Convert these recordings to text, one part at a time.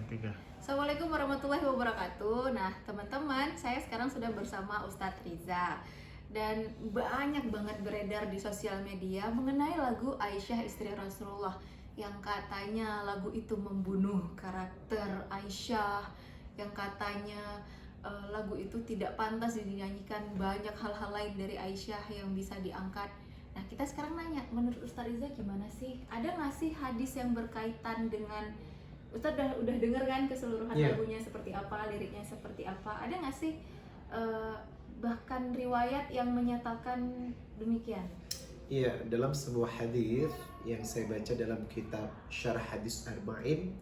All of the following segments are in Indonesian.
Tiga. Assalamualaikum warahmatullahi wabarakatuh. Nah, teman-teman, saya sekarang sudah bersama Ustadz Riza. Dan banyak banget beredar di sosial media mengenai lagu Aisyah istri Rasulullah yang katanya lagu itu membunuh karakter Aisyah, yang katanya lagu itu tidak pantas dinyanyikan, banyak hal-hal lain dari Aisyah yang bisa diangkat. Nah, kita sekarang nanya, menurut Ustadz Riza gimana sih? Ada nggak sih hadis yang berkaitan dengan Ustadz udah denger kan keseluruhan lagunya seperti apa, liriknya seperti apa? Ada nggak sih bahkan riwayat yang menyatakan demikian? Iya, dalam sebuah hadis yang saya baca dalam kitab Syarah Hadis Arba'in,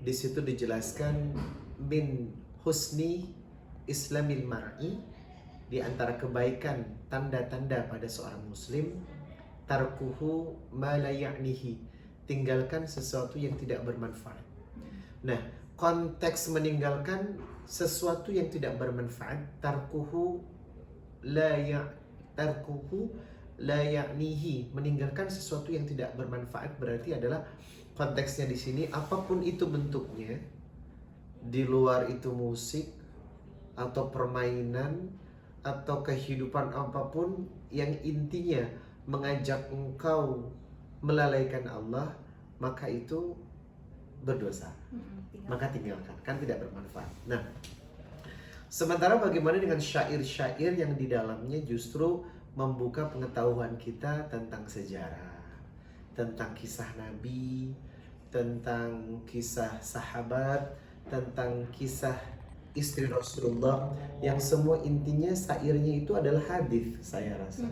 di situ dijelaskan min husni islamil mar'i, di antara kebaikan tanda-tanda pada seorang muslim, tarkuhu ma la ya'nihi, tinggalkan sesuatu yang tidak bermanfaat. Nah, konteks meninggalkan sesuatu yang tidak bermanfaat, tarkuhu la ya'nihi, meninggalkan sesuatu yang tidak bermanfaat berarti adalah konteksnya di sini apapun itu bentuknya, di luar itu musik atau permainan atau kehidupan apapun yang intinya mengajak engkau melalaikan Allah, maka itu berdosa. Maka tinggalkan, kan tidak bermanfaat. Nah, sementara bagaimana dengan syair-syair yang di dalamnya justru membuka pengetahuan kita tentang sejarah, tentang kisah Nabi, tentang kisah sahabat, tentang kisah istri Rasulullah, yang semua intinya syairnya itu adalah hadis, saya rasa.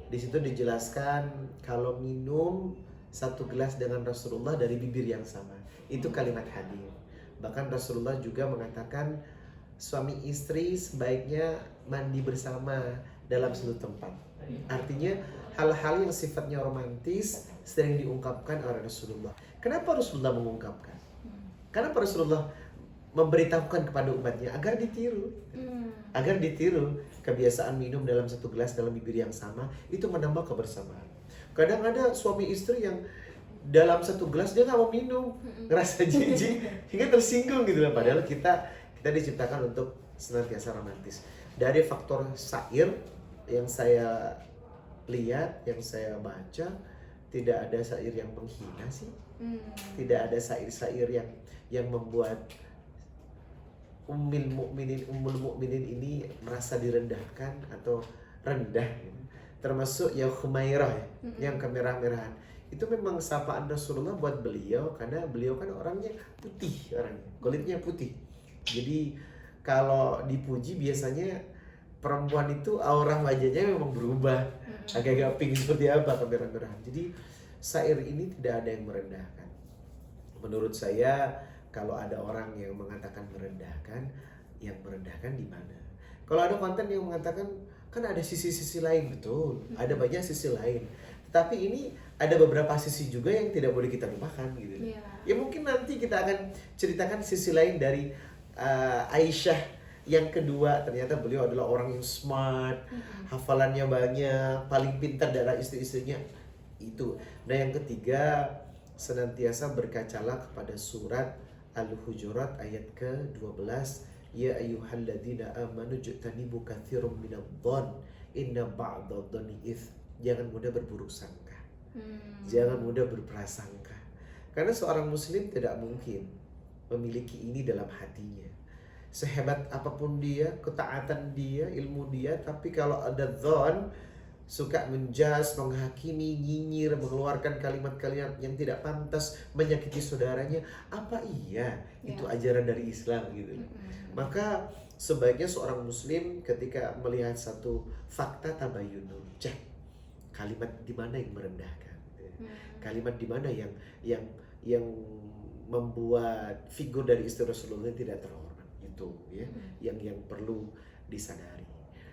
Di situ dijelaskan kalau minum satu gelas dengan Rasulullah dari bibir yang sama, itu kalimat hadis. Bahkan Rasulullah juga mengatakan suami istri sebaiknya mandi bersama dalam satu tempat. Artinya hal-hal yang sifatnya romantis sering diungkapkan oleh Rasulullah. Kenapa Rasulullah mengungkapkan? Kenapa Rasulullah memberitahukan kepada umatnya agar ditiru? Agar ditiru kebiasaan minum dalam satu gelas dalam bibir yang sama, itu menambah kebersamaan. Kadang ada suami istri yang dalam satu gelas dia nggak mau minum, ngerasa jijik hingga tersinggung gitu lah. Padahal kita diciptakan untuk senantiasa romantis. Dari faktor syair yang saya lihat, yang saya baca, tidak ada syair yang menghina sih. Tidak ada syair-syair yang membuat ummul mukminin ini merasa direndahkan atau rendah gitu. Termasuk ya Khumairah ya, yang kemerah-merahan. Itu memang sapaan Rasulullah buat beliau, karena beliau kan orangnya putih, orangnya kulitnya putih. Jadi kalau dipuji biasanya perempuan itu aura wajahnya memang berubah, agak-agak pink seperti apa, kemerah-merahan. Jadi syair ini tidak ada yang merendahkan. Menurut saya kalau ada orang yang mengatakan merendahkan, yang merendahkan di mana? Kalau ada konten yang mengatakan kan ada sisi-sisi lain, betul, ada banyak sisi lain. Tapi ini ada beberapa sisi juga yang tidak boleh kita lupakan gitu. Ya mungkin nanti kita akan ceritakan sisi lain dari Aisyah yang kedua. Ternyata beliau adalah orang yang smart, hafalannya banyak, paling pintar dari istri-istrinya itu. Nah, yang ketiga, senantiasa berkacalah kepada surat Al-Hujurat ayat ke-12. Ya ayyuhalladzina amanu jtanibu katsirum minadh-dhon inna ba'dadh-dhoni its. Jangan mudah berburuk sangka. Jangan mudah berprasangka. Karena seorang muslim tidak mungkin memiliki ini dalam hatinya. Sehebat apapun dia, ketaatan dia, ilmu dia, tapi kalau ada dhon, suka menjas, menghakimi, nyinyir, mengeluarkan kalimat-kalimat yang tidak pantas, menyakiti saudaranya, apa iya itu ajaran dari Islam gitu. Maka sebaiknya seorang muslim ketika melihat satu fakta tabayyunun, cek kalimat di mana yang merendahkan, kalimat di mana yang membuat figur dari istri Rasulullah tidak terhormat, itu ya yang perlu disadari.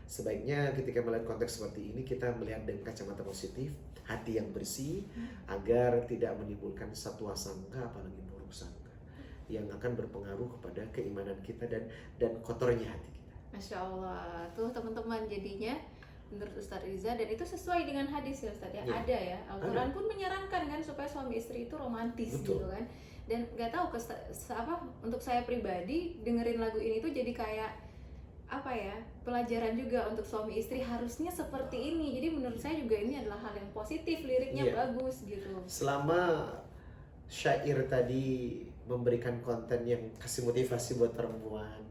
Sebaiknya ketika melihat konteks seperti ini kita melihat dengan kacamata positif, hati yang bersih, agar tidak menimbulkan satwa sangka apalagi buruk sangka yang akan berpengaruh kepada keimanan kita dan kotornya hati kita. Masya Allah, tuh teman-teman, jadinya menurut Ustadz Riza, dan itu sesuai dengan hadis ya Ustadz ya, ada ya, Al-Quran pun menyarankan kan supaya suami istri itu romantis. Betul. Gitu kan. Dan nggak tahu untuk saya pribadi dengerin lagu ini tuh jadi kayak apa ya, pelajaran juga untuk suami istri harusnya seperti ini. Jadi menurut saya juga ini adalah hal yang positif, liriknya bagus gitu. Selama syair tadi memberikan konten yang kasih motivasi buat perempuan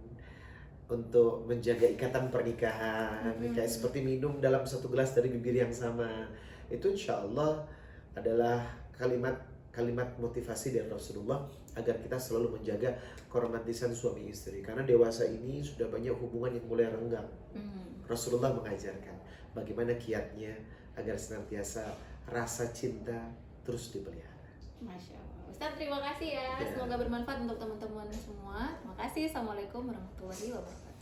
untuk menjaga ikatan pernikahan, kayak seperti minum dalam satu gelas dari bibir yang sama, itu insya Allah adalah kalimat motivasi dari Rasulullah agar kita selalu menjaga keromantisan suami istri, karena dewasa ini sudah banyak hubungan yang mulai renggang. Rasulullah mengajarkan bagaimana kiatnya agar senantiasa rasa cinta terus dipelihara. Masya Allah. Ustaz, terima kasih ya. Semoga bermanfaat untuk teman-teman semua. Terima kasih. Assalamualaikum warahmatullahi wabarakatuh.